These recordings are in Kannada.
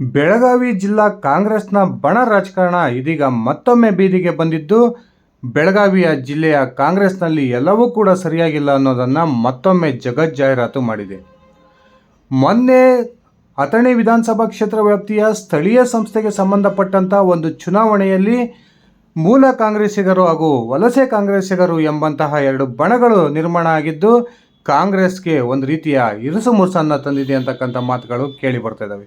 ಬೆಳಗಾವಿ ಜಿಲ್ಲಾ ಕಾಂಗ್ರೆಸ್ನ ಬಣ ರಾಜಕಾರಣ ಇದೀಗ ಮತ್ತೊಮ್ಮೆ ಬೀದಿಗೆ ಬಂದಿದ್ದು, ಬೆಳಗಾವಿಯ ಜಿಲ್ಲೆಯ ಕಾಂಗ್ರೆಸ್ನಲ್ಲಿ ಎಲ್ಲವೂ ಕೂಡ ಸರಿಯಾಗಿಲ್ಲ ಅನ್ನೋದನ್ನು ಮತ್ತೊಮ್ಮೆ ಜಗಜ್ಜಾಹೀರಾತು ಮಾಡಿದೆ. ಮೊನ್ನೆ ಅಥಣಿ ವಿಧಾನಸಭಾ ಕ್ಷೇತ್ರ ವ್ಯಾಪ್ತಿಯ ಸ್ಥಳೀಯ ಸಂಸ್ಥೆಗೆ ಸಂಬಂಧಪಟ್ಟಂಥ ಒಂದು ಚುನಾವಣೆಯಲ್ಲಿ ಮೂಲ ಕಾಂಗ್ರೆಸ್ಸಿಗರು ಹಾಗೂ ವಲಸೆ ಕಾಂಗ್ರೆಸ್ಸಿಗರು ಎಂಬಂತಹ ಎರಡು ಬಣಗಳು ನಿರ್ಮಾಣ ಆಗಿದ್ದು, ಕಾಂಗ್ರೆಸ್ಗೆ ಒಂದು ರೀತಿಯ ಇರುಸು ಮುರುಸನ್ನು ತಂದಿದೆ ಅಂತಕ್ಕಂಥ ಮಾತುಗಳು ಕೇಳಿ ಬರ್ತಾ ಇದ್ದಾವೆ.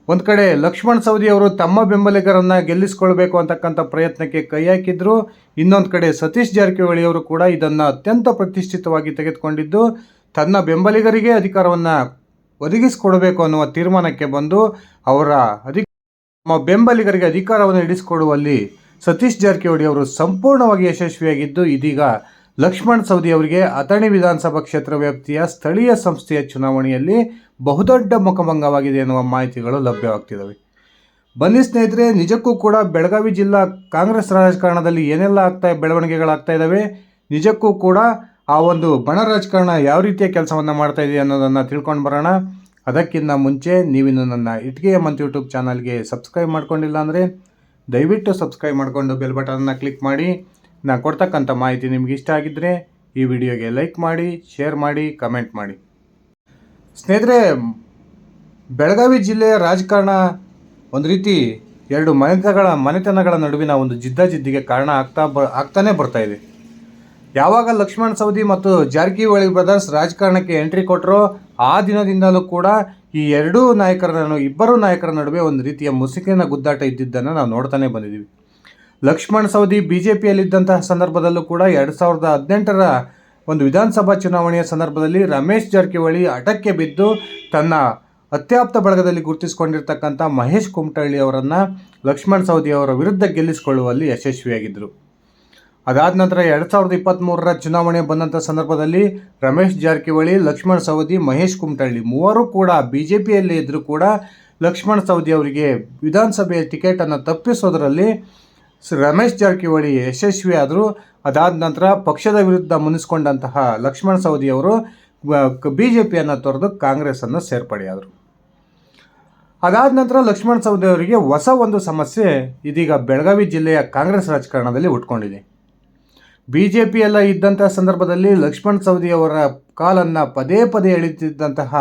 ಒಂದು ಕಡೆ ಲಕ್ಷ್ಮಣ್ ಸವದಿ ಅವರು ತಮ್ಮ ಬೆಂಬಲಿಗರನ್ನು ಗೆಲ್ಲಿಸಿಕೊಳ್ಬೇಕು ಅಂತಕ್ಕಂಥ ಪ್ರಯತ್ನಕ್ಕೆ ಕೈ ಹಾಕಿದ್ರು. ಇನ್ನೊಂದು ಕಡೆ ಸತೀಶ್ ಜಾರಕಿಹೊಳಿ ಅವರು ಕೂಡ ಇದನ್ನು ಅತ್ಯಂತ ಪ್ರತಿಷ್ಠಿತವಾಗಿ ತೆಗೆದುಕೊಂಡಿದ್ದು, ತನ್ನ ಬೆಂಬಲಿಗರಿಗೆ ಅಧಿಕಾರವನ್ನು ಒದಗಿಸಿಕೊಡಬೇಕು ಅನ್ನುವ ತೀರ್ಮಾನಕ್ಕೆ ಬಂದು ತಮ್ಮ ಬೆಂಬಲಿಗರಿಗೆ ಅಧಿಕಾರವನ್ನು ಹಿಡಿಸಿಕೊಡುವಲ್ಲಿ ಸತೀಶ್ ಜಾರಕಿಹೊಳಿ ಅವರು ಸಂಪೂರ್ಣವಾಗಿ ಯಶಸ್ವಿಯಾಗಿದ್ದು, ಇದೀಗ ಲಕ್ಷ್ಮಣ್ ಸವದಿ ಅವರಿಗೆ ಅಥಣಿ ವಿಧಾನಸಭಾ ಕ್ಷೇತ್ರ ವ್ಯಾಪ್ತಿಯ ಸ್ಥಳೀಯ ಸಂಸ್ಥೆಯ ಚುನಾವಣೆಯಲ್ಲಿ ಬಹುದೊಡ್ಡ ಮುಖಭಂಗವಾಗಿದೆ ಎನ್ನುವ ಮಾಹಿತಿಗಳು ಲಭ್ಯವಾಗ್ತಿದ್ದಾವೆ. ಬನ್ನಿ ಸ್ನೇಹಿತರೆ, ನಿಜಕ್ಕೂ ಕೂಡ ಬೆಳಗಾವಿ ಜಿಲ್ಲಾ ಕಾಂಗ್ರೆಸ್ ರಾಜಕಾರಣದಲ್ಲಿ ಏನೆಲ್ಲ ಬೆಳವಣಿಗೆಗಳಾಗ್ತಾ ಇದ್ದಾವೆ, ನಿಜಕ್ಕೂ ಕೂಡ ಆ ಒಂದು ಬಣ ರಾಜಕಾರಣ ಯಾವ ರೀತಿಯ ಕೆಲಸವನ್ನು ಮಾಡ್ತಾ ಇದೆ ಅನ್ನೋದನ್ನು ತಿಳ್ಕೊಂಡು ಬರೋಣ. ಅದಕ್ಕಿಂತ ಮುಂಚೆ ನೀವಿನ್ನು ನನ್ನ ಇಟ್ಗೆಯ ಮಂತ್ ಯೂಟ್ಯೂಬ್ ಚಾನಲ್ಗೆ ಸಬ್ಸ್ಕ್ರೈಬ್ ಮಾಡ್ಕೊಂಡಿಲ್ಲ ಅಂದರೆ ದಯವಿಟ್ಟು ಸಬ್ಸ್ಕ್ರೈಬ್ ಮಾಡಿಕೊಂಡು ಬೆಲ್ ಬಟನನ್ನು ಕ್ಲಿಕ್ ಮಾಡಿ. ನಾನು ಕೊಡ್ತಕ್ಕಂಥ ಮಾಹಿತಿ ನಿಮಗೆ ಇಷ್ಟ ಆಗಿದ್ದರೆ ಈ ವಿಡಿಯೋಗೆ ಲೈಕ್ ಮಾಡಿ, ಶೇರ್ ಮಾಡಿ, ಕಮೆಂಟ್ ಮಾಡಿ. ಸ್ನೇಹಿತರೆ, ಬೆಳಗಾವಿ ಜಿಲ್ಲೆಯ ರಾಜಕಾರಣ ಒಂದು ರೀತಿ ಎರಡು ಮನೆತನಗಳ ನಡುವಿನ ಒಂದು ಜಿದ್ದಿಗೆ ಕಾರಣ ಆಗ್ತಾನೆ ಬರ್ತಾ ಇದೆ. ಯಾವಾಗ ಲಕ್ಷ್ಮಣ್ ಸವದಿ ಮತ್ತು ಜಾರಕಿಹೊಳಿ ಬ್ರದರ್ಸ್ ರಾಜಕಾರಣಕ್ಕೆ ಎಂಟ್ರಿ ಕೊಟ್ಟರೋ ಆ ದಿನದಿಂದಲೂ ಕೂಡ ಈ ಇಬ್ಬರು ನಾಯಕರ ನಡುವೆ ಒಂದು ರೀತಿಯ ಮುಸುಕಿನ ಗುದ್ದಾಟ ಇದ್ದಿದ್ದನ್ನು ನಾವು ನೋಡ್ತಾನೆ ಬಂದಿದ್ದೀವಿ. ಲಕ್ಷ್ಮಣ್ ಸವದಿ BJPಯಲ್ಲಿದ್ದಂತಹ ಸಂದರ್ಭದಲ್ಲೂ ಕೂಡ 2018ರ ಒಂದು ವಿಧಾನಸಭಾ ಚುನಾವಣೆಯ ಸಂದರ್ಭದಲ್ಲಿ ರಮೇಶ್ ಜಾರಕಿಹೊಳಿ ಹಠಕ್ಕೆ ಬಿದ್ದು ತನ್ನ ಅತ್ಯಾಪ್ತ ಬಳಗದಲ್ಲಿ ಗುರುತಿಸಿಕೊಂಡಿರ್ತಕ್ಕಂಥ ಮಹೇಶ್ ಕುಮಟಳ್ಳಿ ಅವರನ್ನು ಲಕ್ಷ್ಮಣ್ ಸವದಿ ಅವರ ವಿರುದ್ಧ ಗೆಲ್ಲಿಸಿಕೊಳ್ಳುವಲ್ಲಿ ಯಶಸ್ವಿಯಾಗಿದ್ದರು. ಅದಾದ ನಂತರ 2023ರ ಚುನಾವಣೆ ಬಂದಂಥ ಸಂದರ್ಭದಲ್ಲಿ ರಮೇಶ್ ಜಾರಕಿಹೊಳಿ, ಲಕ್ಷ್ಮಣ್ ಸವದಿ, ಮಹೇಶ್ ಕುಮಟಳ್ಳಿ ಮೂವರು ಕೂಡ BJPಯಲ್ಲಿ ಇದ್ದರೂ ಕೂಡ ಲಕ್ಷ್ಮಣ್ ಸವದಿ ಅವರಿಗೆ ವಿಧಾನಸಭೆಯ ಟಿಕೆಟನ್ನು ತಪ್ಪಿಸೋದರಲ್ಲಿ ರಮೇಶ್ ಜಾರಕಿಹೊಳಿ ಯಶಸ್ವಿ ಆದರು. ಅದಾದ ನಂತರ ಪಕ್ಷದ ವಿರುದ್ಧ ಮುನಿಸಿಕೊಂಡಂತಹ ಲಕ್ಷ್ಮಣ್ ಸವದಿ ಅವರು BJPಯನ್ನು ತೊರೆದು ಕಾಂಗ್ರೆಸ್ಸನ್ನು ಸೇರ್ಪಡೆಯಾದರು. ಅದಾದ ನಂತರ ಲಕ್ಷ್ಮಣ್ ಸವದಿ ಅವರಿಗೆ ಹೊಸ ಒಂದು ಸಮಸ್ಯೆ ಇದೀಗ ಬೆಳಗಾವಿ ಜಿಲ್ಲೆಯ ಕಾಂಗ್ರೆಸ್ ರಾಜಕಾರಣದಲ್ಲಿ ಹುಟ್ಕೊಂಡಿದೆ. BJPಯೆಲ್ಲ ಇದ್ದಂತಹ ಸಂದರ್ಭದಲ್ಲಿ ಲಕ್ಷ್ಮಣ್ ಸವದಿ ಅವರ ಕಾಲನ್ನು ಪದೇ ಪದೇ ಎಳೆಯುತ್ತಿದ್ದಂತಹ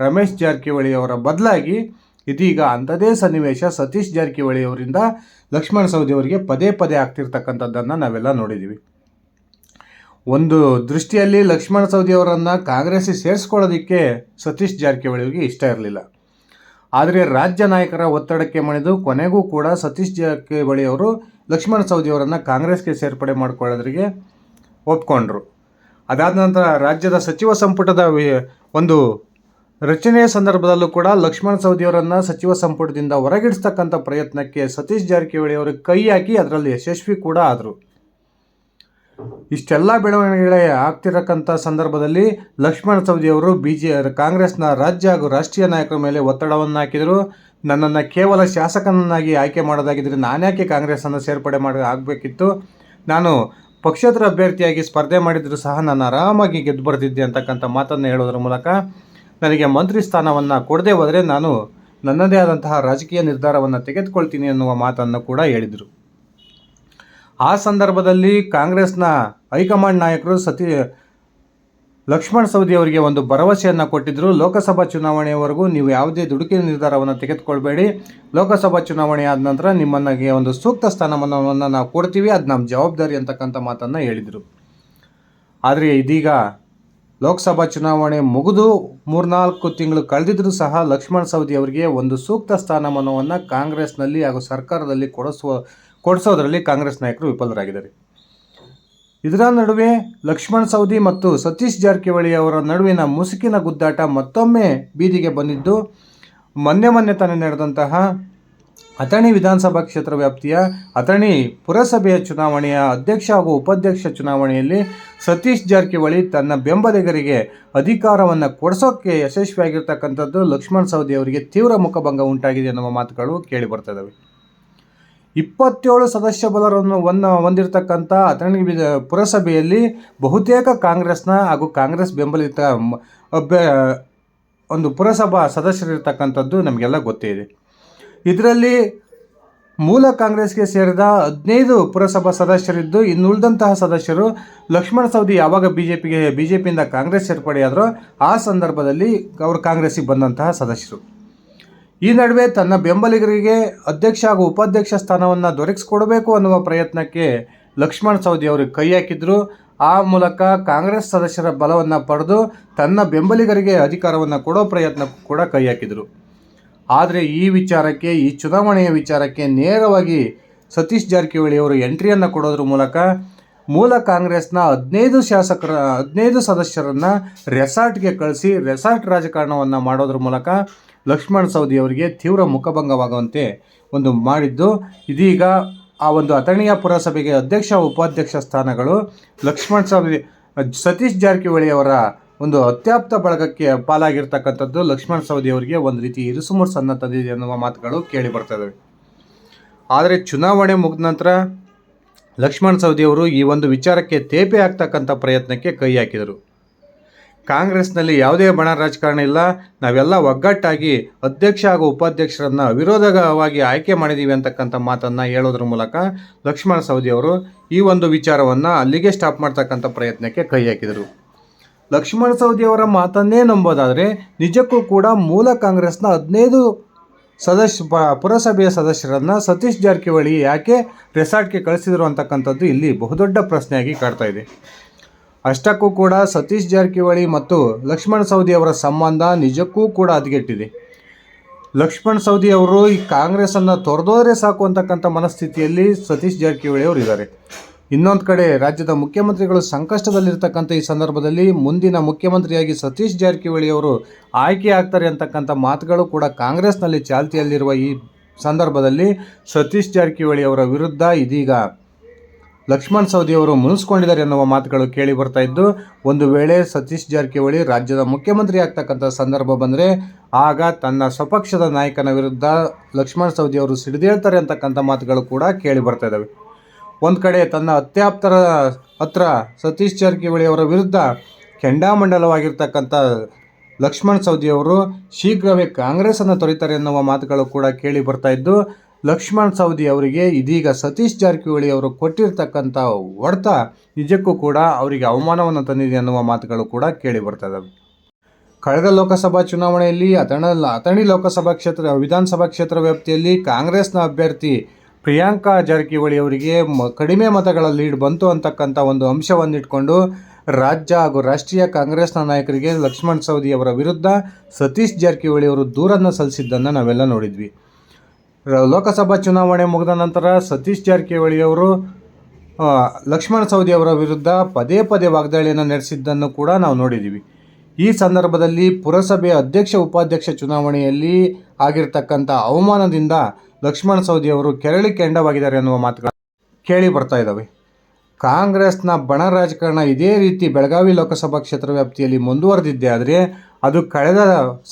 ರಮೇಶ್ ಜಾರಕಿಹೊಳಿ ಅವರ ಬದಲಾಗಿ ಇದೀಗ ಅಂಥದೇ ಸನ್ನಿವೇಶ ಸತೀಶ್ ಜಾರಕಿಹೊಳಿ ಅವರಿಂದ ಲಕ್ಷ್ಮಣ್ ಸವದಿ ಅವರಿಗೆ ಪದೇ ಪದೇ ಆಗ್ತಿರ್ತಕ್ಕಂಥದ್ದನ್ನು ನಾವೆಲ್ಲ ನೋಡಿದ್ದೀವಿ. ಒಂದು ದೃಷ್ಟಿಯಲ್ಲಿ ಲಕ್ಷ್ಮಣ್ ಸವದಿ ಅವರನ್ನು ಕಾಂಗ್ರೆಸ್ಸಿಗೆ ಸೇರಿಸ್ಕೊಳ್ಳೋದಕ್ಕೆ ಸತೀಶ್ ಜಾರಕಿಹೊಳಿ ಅವರಿಗೆ ಇಷ್ಟ ಇರಲಿಲ್ಲ. ಆದರೆ ರಾಜ್ಯ ನಾಯಕರ ಒತ್ತಡಕ್ಕೆ ಮಣಿದು ಕೊನೆಗೂ ಕೂಡ ಸತೀಶ್ ಜಾರಕಿಹೊಳಿ ಅವರು ಲಕ್ಷ್ಮಣ್ ಸವದಿ ಅವರನ್ನು ಕಾಂಗ್ರೆಸ್ಗೆ ಸೇರ್ಪಡೆ ಮಾಡಿಕೊಳ್ಳೋದ್ರಿಗೆ ಒಪ್ಕೊಂಡ್ರು. ಅದಾದ ನಂತರ ರಾಜ್ಯದ ಸಚಿವ ಸಂಪುಟದ ಒಂದು ರಚನೆಯ ಸಂದರ್ಭದಲ್ಲೂ ಕೂಡ ಲಕ್ಷ್ಮಣ್ ಸವದಿ ಅವರನ್ನು ಸಚಿವ ಸಂಪುಟದಿಂದ ಹೊರಗಿಡಿಸ್ತಕ್ಕಂಥ ಪ್ರಯತ್ನಕ್ಕೆ ಸತೀಶ್ ಜಾರಕಿಹೊಳಿ ಅವರಿಗೆ ಕೈ ಹಾಕಿ ಅದರಲ್ಲಿ ಯಶಸ್ವಿ ಕೂಡ ಆದರು. ಇಷ್ಟೆಲ್ಲ ಬೆಳವಣಿಗೆಗಳೇ ಆಗ್ತಿರಕ್ಕಂಥ ಸಂದರ್ಭದಲ್ಲಿ ಲಕ್ಷ್ಮಣ್ ಸವದಿ ಅವರು ಕಾಂಗ್ರೆಸ್ನ ರಾಜ್ಯ ಹಾಗೂ ರಾಷ್ಟ್ರೀಯ ನಾಯಕರ ಮೇಲೆ ಒತ್ತಡವನ್ನು ಹಾಕಿದರು. ನನ್ನನ್ನು ಕೇವಲ ಶಾಸಕನನ್ನಾಗಿ ಆಯ್ಕೆ ಮಾಡೋದಾಗಿದ್ದರೆ ನಾನ್ಯಾಕೆ ಕಾಂಗ್ರೆಸ್ಸನ್ನು ಸೇರ್ಪಡೆ ಆಗಬೇಕಿತ್ತು, ನಾನು ಪಕ್ಷೇತರ ಅಭ್ಯರ್ಥಿಯಾಗಿ ಸ್ಪರ್ಧೆ ಮಾಡಿದರೂ ಸಹ ನಾನು ಆರಾಮಾಗಿ ಗೆದ್ದು ಬರ್ತಿದ್ದೆ ಅಂತಕ್ಕಂಥ ಮಾತನ್ನು ಹೇಳೋದ್ರ ಮೂಲಕ ನನಗೆ ಮಂತ್ರಿ ಸ್ಥಾನವನ್ನು ಕೊಡದೆ ಹೋದರೆ ನಾನು ನನ್ನದೇ ಆದಂತಹ ರಾಜಕೀಯ ನಿರ್ಧಾರವನ್ನು ತೆಗೆದುಕೊಳ್ತೀನಿ ಅನ್ನುವ ಮಾತನ್ನು ಕೂಡ ಹೇಳಿದರು. ಆ ಸಂದರ್ಭದಲ್ಲಿ ಕಾಂಗ್ರೆಸ್ನ ಹೈಕಮಾಂಡ್ ನಾಯಕರು ಲಕ್ಷ್ಮಣ್ ಸವದಿ ಅವರಿಗೆ ಒಂದು ಭರವಸೆಯನ್ನು ಕೊಟ್ಟಿದ್ದರು. ಲೋಕಸಭಾ ಚುನಾವಣೆಯವರೆಗೂ ನೀವು ಯಾವುದೇ ದುಡುಕಿನ ನಿರ್ಧಾರವನ್ನು ತೆಗೆದುಕೊಳ್ಬೇಡಿ, ಲೋಕಸಭಾ ಚುನಾವಣೆ ಆದ ನಂತರ ನಿಮ್ಮನ್ನಗೆ ಒಂದು ಸೂಕ್ತ ಸ್ಥಾನಮಾನವನ್ನು ನಾವು ಕೊಡ್ತೀವಿ, ಅದು ನಮ್ಮ ಜವಾಬ್ದಾರಿ ಅಂತಕ್ಕಂಥ ಮಾತನ್ನು ಹೇಳಿದರು. ಆದರೆ ಇದೀಗ ಲೋಕಸಭಾ ಚುನಾವಣೆ ಮುಗಿದು 3-4 ತಿಂಗಳು ಕಳೆದಿದ್ದರೂ ಸಹ ಲಕ್ಷ್ಮಣ್ ಸವದಿ ಅವರಿಗೆ ಒಂದು ಸೂಕ್ತ ಸ್ಥಾನಮಾನವನ್ನು ಕಾಂಗ್ರೆಸ್ನಲ್ಲಿ ಹಾಗೂ ಸರ್ಕಾರದಲ್ಲಿ ಕೊಡಿಸೋದರಲ್ಲಿ ಕಾಂಗ್ರೆಸ್ ನಾಯಕರು ವಿಫಲರಾಗಿದ್ದಾರೆ. ಇದರ ನಡುವೆ ಲಕ್ಷ್ಮಣ್ ಸವದಿ ಮತ್ತು ಸತೀಶ್ ಜಾರಕಿಹೊಳಿ ಅವರ ನಡುವಿನ ಮುಸುಕಿನ ಗುದ್ದಾಟ ಮತ್ತೊಮ್ಮೆ ಬೀದಿಗೆ ಬಂದಿದ್ದು, ಮೊನ್ನೆ ತಾನೇ ನಡೆದಂತಹ ಅಥಣಿ ವಿಧಾನಸಭಾ ಕ್ಷೇತ್ರ ವ್ಯಾಪ್ತಿಯ ಅಥಣಿ ಪುರಸಭೆಯ ಚುನಾವಣೆಯ ಅಧ್ಯಕ್ಷ ಹಾಗೂ ಉಪಾಧ್ಯಕ್ಷ ಚುನಾವಣೆಯಲ್ಲಿ ಸತೀಶ್ ಜಾರಕಿಹೊಳಿ ತನ್ನ ಬೆಂಬಲಿಗರಿಗೆ ಅಧಿಕಾರವನ್ನು ಕೊಡಿಸೋಕ್ಕೆ ಯಶಸ್ವಿಯಾಗಿರ್ತಕ್ಕಂಥದ್ದು ಲಕ್ಷ್ಮಣ್ ಸವದಿ ಅವರಿಗೆ ತೀವ್ರ ಮುಖಭಂಗ ಉಂಟಾಗಿದೆ ಎನ್ನುವ ಮಾತುಗಳು ಕೇಳಿ ಬರ್ತದವೆ. 27 ಸದಸ್ಯ ಬಲವನ್ನು ಹೊಂದಿರತಕ್ಕಂಥ ಅಥಣಿ ಪುರಸಭೆಯಲ್ಲಿ ಬಹುತೇಕ ಕಾಂಗ್ರೆಸ್ನ ಹಾಗೂ ಕಾಂಗ್ರೆಸ್ ಬೆಂಬಲಿತ ಒಂದು ಪುರಸಭಾ ಸದಸ್ಯರಿರ್ತಕ್ಕಂಥದ್ದು ನಮಗೆಲ್ಲ ಗೊತ್ತೇ ಇದೆ. ಇದರಲ್ಲಿ ಮೂಲ ಕಾಂಗ್ರೆಸ್ಗೆ ಸೇರಿದ 15 ಪುರಸಭಾ ಸದಸ್ಯರಿದ್ದು, ಇನ್ನುಳಿದಂತಹ ಸದಸ್ಯರು ಲಕ್ಷ್ಮಣ ಸವದಿ ಯಾವಾಗ ಬಿಜೆಪಿಯಿಂದ ಕಾಂಗ್ರೆಸ್ ಸೇರ್ಪಡೆಯಾದರೋ ಆ ಸಂದರ್ಭದಲ್ಲಿ ಅವರು ಕಾಂಗ್ರೆಸ್ಸಿಗೆ ಬಂದಂತಹ ಸದಸ್ಯರು. ಈ ನಡುವೆ ತನ್ನ ಬೆಂಬಲಿಗರಿಗೆ ಅಧ್ಯಕ್ಷ ಹಾಗೂ ಉಪಾಧ್ಯಕ್ಷ ಸ್ಥಾನವನ್ನು ದೊರಕಿಸಿಕೊಡಬೇಕು ಅನ್ನುವ ಪ್ರಯತ್ನಕ್ಕೆ ಲಕ್ಷ್ಮಣ ಸವದಿ ಅವರು ಕೈ ಹಾಕಿದ್ರು. ಆ ಮೂಲಕ ಕಾಂಗ್ರೆಸ್ ಸದಸ್ಯರ ಬಲವನ್ನು ಪಡೆದು ತನ್ನ ಬೆಂಬಲಿಗರಿಗೆ ಅಧಿಕಾರವನ್ನು ಕೊಡೋ ಪ್ರಯತ್ನಕ್ಕೂ ಕೂಡ ಕೈ ಹಾಕಿದರು. ಆದರೆ ಈ ಚುನಾವಣೆಯ ವಿಚಾರಕ್ಕೆ ನೇರವಾಗಿ ಸತೀಶ್ ಜಾರಕಿಹೊಳಿ ಅವರು ಎಂಟ್ರಿಯನ್ನು ಕೊಡೋದ್ರ ಮೂಲಕ ಮೂಲ ಕಾಂಗ್ರೆಸ್ನ 15 ಸದಸ್ಯರನ್ನು ರೆಸಾರ್ಟ್ಗೆ ಕಳಿಸಿ ರೆಸಾರ್ಟ್ ರಾಜಕಾರಣವನ್ನು ಮಾಡೋದ್ರ ಮೂಲಕ ಲಕ್ಷ್ಮಣ ಸವದಿ ಅವರಿಗೆ ತೀವ್ರ ಮುಖಭಂಗವಾಗುವಂತೆ ಮಾಡಿದ್ದು. ಇದೀಗ ಆ ಒಂದು ಅಥಣಿಯ ಪುರಸಭೆಗೆ ಅಧ್ಯಕ್ಷ ಉಪಾಧ್ಯಕ್ಷ ಸ್ಥಾನಗಳು ಸತೀಶ್ ಜಾರಕಿಹೊಳಿ ಅವರ ಒಂದು ಅತ್ಯಾಪ್ತ ಬಳಗಕ್ಕೆ ಪಾಲಾಗಿರ್ತಕ್ಕಂಥದ್ದು ಲಕ್ಷ್ಮಣ ಸವದಿ ಅವರಿಗೆ ಒಂದು ರೀತಿ ಇರುಸುಮುರುಸನ್ನು ತಂದಿದೆ ಅನ್ನುವ ಮಾತುಗಳು ಕೇಳಿ ಬರ್ತವೆ. ಆದರೆ ಚುನಾವಣೆ ಮುಗಿದ ನಂತರ ಲಕ್ಷ್ಮಣ ಸವದಿ ಅವರು ಈ ಒಂದು ವಿಚಾರಕ್ಕೆ ತೇಪೆ ಹಾಕ್ತಕ್ಕಂಥ ಪ್ರಯತ್ನಕ್ಕೆ ಕೈ ಹಾಕಿದರು. ಕಾಂಗ್ರೆಸ್ನಲ್ಲಿ ಯಾವುದೇ ಬಣ ರಾಜಕಾರಣ ಇಲ್ಲ, ನಾವೆಲ್ಲ ಒಗ್ಗಟ್ಟಾಗಿ ಅಧ್ಯಕ್ಷ ಹಾಗೂ ಉಪಾಧ್ಯಕ್ಷರನ್ನು ಅವಿರೋಧವಾಗಿ ಆಯ್ಕೆ ಮಾಡಿದ್ದೀವಿ ಅಂತಕ್ಕಂಥ ಮಾತನ್ನು ಹೇಳೋದ್ರ ಮೂಲಕ ಲಕ್ಷ್ಮಣ ಸವದಿ ಅವರು ಈ ಒಂದು ವಿಚಾರವನ್ನು ಅಲ್ಲಿಗೆ ಸ್ಟಾಪ್ ಮಾಡ್ತಕ್ಕಂಥ ಪ್ರಯತ್ನಕ್ಕೆ ಕೈ ಹಾಕಿದರು. ಲಕ್ಷ್ಮಣ ಸವದಿ ಅವರ ಮಾತನ್ನೇ ನಂಬೋದಾದರೆ ನಿಜಕ್ಕೂ ಕೂಡ ಮೂಲ ಕಾಂಗ್ರೆಸ್ನ 15 ಪುರಸಭೆಯ ಸದಸ್ಯರನ್ನು ಸತೀಶ್ ಜಾರಕಿಹೊಳಿ ಯಾಕೆ ರೆಸಾರ್ಟ್ಗೆ ಕಳಿಸಿದರು ಅಂತಕ್ಕಂಥದ್ದು ಇಲ್ಲಿ ಬಹುದೊಡ್ಡ ಪ್ರಶ್ನೆಯಾಗಿ ಕಾಡ್ತಾ ಇದೆ. ಅಷ್ಟಕ್ಕೂ ಕೂಡ ಸತೀಶ್ ಜಾರಕಿಹೊಳಿ ಮತ್ತು ಲಕ್ಷ್ಮಣ ಸವದಿ ಅವರ ಸಂಬಂಧ ನಿಜಕ್ಕೂ ಕೂಡ ಹದಗೆಟ್ಟಿದೆ. ಲಕ್ಷ್ಮಣ ಸವದಿ ಅವರು ಈ ಕಾಂಗ್ರೆಸ್ಸನ್ನು ತೊರೆದೋದ್ರೆ ಸಾಕು ಅಂತಕ್ಕಂಥ ಮನಸ್ಥಿತಿಯಲ್ಲಿ ಸತೀಶ್ ಜಾರಕಿಹೊಳಿ ಅವರು ಇದ್ದಾರೆ. ಇನ್ನೊಂದು ಕಡೆ ರಾಜ್ಯದ ಮುಖ್ಯಮಂತ್ರಿಗಳು ಸಂಕಷ್ಟದಲ್ಲಿರ್ತಕ್ಕಂಥ ಈ ಸಂದರ್ಭದಲ್ಲಿ ಮುಂದಿನ ಮುಖ್ಯಮಂತ್ರಿಯಾಗಿ ಸತೀಶ್ ಜಾರಕಿಹೊಳಿ ಅವರು ಆಯ್ಕೆ ಆಗ್ತಾರೆ ಅಂತಕ್ಕಂಥ ಮಾತುಗಳು ಕೂಡ ಕಾಂಗ್ರೆಸ್ನಲ್ಲಿ ಚಾಲ್ತಿಯಲ್ಲಿರುವ ಈ ಸಂದರ್ಭದಲ್ಲಿ ಸತೀಶ್ ಜಾರಕಿಹೊಳಿ ಅವರ ವಿರುದ್ಧ ಇದೀಗ ಲಕ್ಷ್ಮಣ ಸವದಿ ಅವರು ಮುನಿಸ್ಕೊಂಡಿದ್ದಾರೆ ಎನ್ನುವ ಮಾತುಗಳು ಕೇಳಿ ಬರ್ತಾ ಇದ್ದು, ಒಂದು ವೇಳೆ ಸತೀಶ್ ಜಾರಕಿಹೊಳಿ ರಾಜ್ಯದ ಮುಖ್ಯಮಂತ್ರಿ ಆಗ್ತಕ್ಕಂಥ ಸಂದರ್ಭ ಬಂದರೆ ಆಗ ತನ್ನ ಸ್ವಪಕ್ಷದ ನಾಯಕನ ವಿರುದ್ಧ ಲಕ್ಷ್ಮಣ ಸವದಿ ಅವರು ಸಿಡಿದೇಳ್ತಾರೆ ಅಂತಕ್ಕಂಥ ಮಾತುಗಳು ಕೂಡ ಕೇಳಿ ಬರ್ತಾ ಇದ್ದಾವೆ. ಒಂದು ಕಡೆ ತನ್ನ ಅತ್ಯಾಪ್ತರ ಹತ್ರ ಸತೀಶ್ ಜಾರಕಿಹೊಳಿ ಅವರ ವಿರುದ್ಧ ಕೆಂಡಾಮಂಡಲವಾಗಿರ್ತಕ್ಕಂಥ ಲಕ್ಷ್ಮಣ ಸವದಿ ಅವರು ಶೀಘ್ರವೇ ಕಾಂಗ್ರೆಸ್ಸನ್ನು ತೊರೆಯುತ್ತಾರೆ ಎನ್ನುವ ಮಾತುಗಳು ಕೂಡ ಕೇಳಿ ಬರ್ತಾ ಇದ್ದು, ಲಕ್ಷ್ಮಣ ಸವದಿ ಅವರಿಗೆ ಇದೀಗ ಸತೀಶ್ ಜಾರಕಿಹೊಳಿ ಅವರು ಕೊಟ್ಟಿರ್ತಕ್ಕಂಥ ಹೊಡೆತ ನಿಜಕ್ಕೂ ಕೂಡ ಅವರಿಗೆ ಅವಮಾನವನ್ನು ತಂದಿದೆ ಅನ್ನುವ ಮಾತುಗಳು ಕೂಡ ಕೇಳಿ ಬರ್ತಾ ಇದ್ದಾವೆ. ಕಳೆದ ಲೋಕಸಭಾ ಚುನಾವಣೆಯಲ್ಲಿ ಅಥಣಿ ಲೋಕಸಭಾ ವಿಧಾನಸಭಾ ಕ್ಷೇತ್ರ ವ್ಯಾಪ್ತಿಯಲ್ಲಿ ಕಾಂಗ್ರೆಸ್ನ ಅಭ್ಯರ್ಥಿ ಪ್ರಿಯಾಂಕಾ ಜಾರಕಿಹೊಳಿ ಅವರಿಗೆ ಕಡಿಮೆ ಮತಗಳ ಲೀಡ್ ಬಂತು ಅಂತಕ್ಕಂಥ ಒಂದು ಅಂಶವನ್ನಿಟ್ಕೊಂಡು ರಾಜ್ಯ ಹಾಗೂ ರಾಷ್ಟ್ರೀಯ ಕಾಂಗ್ರೆಸ್ನ ನಾಯಕರಿಗೆ ಲಕ್ಷ್ಮಣ ಸವದಿ ಅವರ ವಿರುದ್ಧ ಸತೀಶ್ ಜಾರಕಿಹೊಳಿ ಅವರು ದೂರನ್ನು ಸಲ್ಲಿಸಿದ್ದನ್ನು ನಾವೆಲ್ಲ ನೋಡಿದ್ವಿ. ಲೋಕಸಭಾ ಚುನಾವಣೆ ಮುಗಿದ ನಂತರ ಸತೀಶ್ ಜಾರಕಿಹೊಳಿ ಅವರು ಲಕ್ಷ್ಮಣ ಸವದಿ ಅವರ ವಿರುದ್ಧ ಪದೇ ವಾಗ್ದಾಳಿಯನ್ನು ನಡೆಸಿದ್ದನ್ನು ಕೂಡ ನಾವು ನೋಡಿದ್ದೀವಿ. ಈ ಸಂದರ್ಭದಲ್ಲಿ ಪುರಸಭೆಯ ಅಧ್ಯಕ್ಷ ಉಪಾಧ್ಯಕ್ಷ ಚುನಾವಣೆಯಲ್ಲಿ ಆಗಿರ್ತಕ್ಕಂಥ ಅವಮಾನದಿಂದ ಲಕ್ಷ್ಮಣ ಸವದಿ ಅವರು ಕೆಂಡವಾಗಿದ್ದಾರೆ ಅನ್ನುವ ಮಾತುಗಳು ಕೇಳಿ ಬರ್ತಾ ಇದ್ದಾವೆ. ಕಾಂಗ್ರೆಸ್ನ ಬಣ ರಾಜಕಾರಣ ಇದೇ ರೀತಿ ಬೆಳಗಾವಿ ಲೋಕಸಭಾ ಕ್ಷೇತ್ರ ವ್ಯಾಪ್ತಿಯಲ್ಲಿ ಮುಂದುವರೆದಿದ್ದೆ ಆದರೆ ಅದು ಕಳೆದ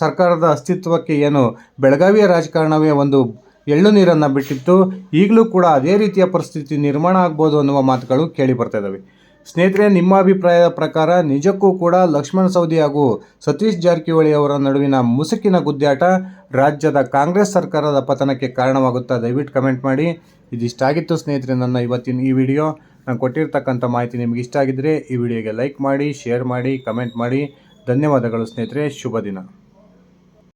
ಸರ್ಕಾರದ ಅಸ್ತಿತ್ವಕ್ಕೆ ಏನು ಬೆಳಗಾವಿಯ ರಾಜಕಾರಣವೇ ಒಂದು ಎಳ್ಳು ನೀರನ್ನು ಬಿಟ್ಟಿತ್ತು, ಈಗಲೂ ಕೂಡ ಅದೇ ರೀತಿಯ ಪರಿಸ್ಥಿತಿ ನಿರ್ಮಾಣ ಆಗ್ಬೋದು ಅನ್ನುವ ಮಾತುಗಳು ಕೇಳಿ ಬರ್ತಾ ಇದ್ದಾವೆ. ಸ್ನೇಹಿತರೆ, ನಿಮ್ಮ ಅಭಿಪ್ರಾಯದ ಪ್ರಕಾರ ನಿಜಕ್ಕೂ ಕೂಡ ಲಕ್ಷ್ಮಣ ಸವದಿ ಹಾಗೂ ಸತೀಶ್ ಜಾರಕಿಹೊಳಿ ಅವರ ನಡುವಿನ ಮುಸುಕಿನ ಗುದ್ದಾಟ ರಾಜ್ಯದ ಕಾಂಗ್ರೆಸ್ ಸರ್ಕಾರದ ಪತನಕ್ಕೆ ಕಾರಣವಾಗುತ್ತಾ? ದಯವಿಟ್ಟು ಕಮೆಂಟ್ ಮಾಡಿ. ಇದಿಷ್ಟಾಗಿತ್ತು ಸ್ನೇಹಿತರೆ ನನ್ನ ಇವತ್ತಿನ ಈ ವಿಡಿಯೋ. ನಾನು ಕೊಟ್ಟಿರ್ತಕ್ಕಂಥ ಮಾಹಿತಿ ನಿಮಗೆ ಇಷ್ಟ ಆಗಿದ್ದರೆ ಈ ವಿಡಿಯೋಗೆ ಲೈಕ್ ಮಾಡಿ, ಶೇರ್ ಮಾಡಿ, ಕಮೆಂಟ್ ಮಾಡಿ. ಧನ್ಯವಾದಗಳು ಸ್ನೇಹಿತರೆ. ಶುಭ ದಿನ.